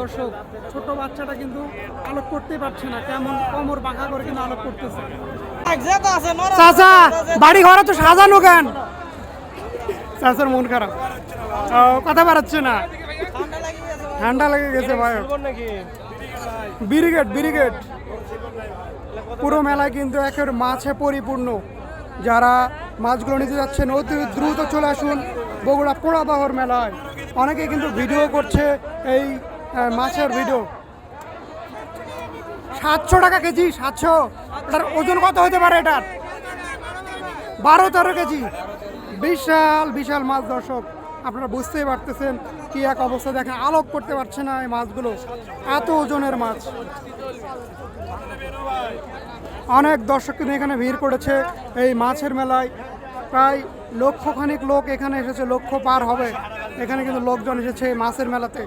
দর্শক, ছোট বাচ্চাটা কিন্তু আলোক করতে পারছে না, কেমন কোমর বাঁকা করে কিন্তু আলোক করতেছে। চাচা বাড়ি ঘরে তো সাজানো কেন? চাচার মন খারাপ, কথা বাড়াচ্ছে না, ঠান্ডা লেগে গেছে ভাই। ব্রিগেড ব্রিগেড পুরো মেলায় কিন্তু একের মাছে পরিপূর্ণ। যারা মাছগুলো নিতে যাচ্ছেন অতি দ্রুত চলে আসুন বগুড়া পোড়াবাহর মেলায়। অনেকে কিন্তু ভিডিও করছে এই মাছের ভিডিও। 700 টাকা কেজি, 700। এটার ওজন কত হতে পারে? এটার 12-13 কেজি। বিশাল বিশাল মাছ দর্শক, আপনারা বুঝতেই পারতেছেন কি এক অবস্থা। দেখেন আলোক করতে পারছে না এই মাছগুলো, এত ওজনের মাছ। অনেক দর্শক কিন্তু এখানে ভিড় করেছে এই মাছের মেলায়। প্রায় লক্ষখানিক লোক এখানে এসেছে, লক্ষ পার হবে। এখানে কিন্তু লোকজন এসেছে মাছের মেলাতে।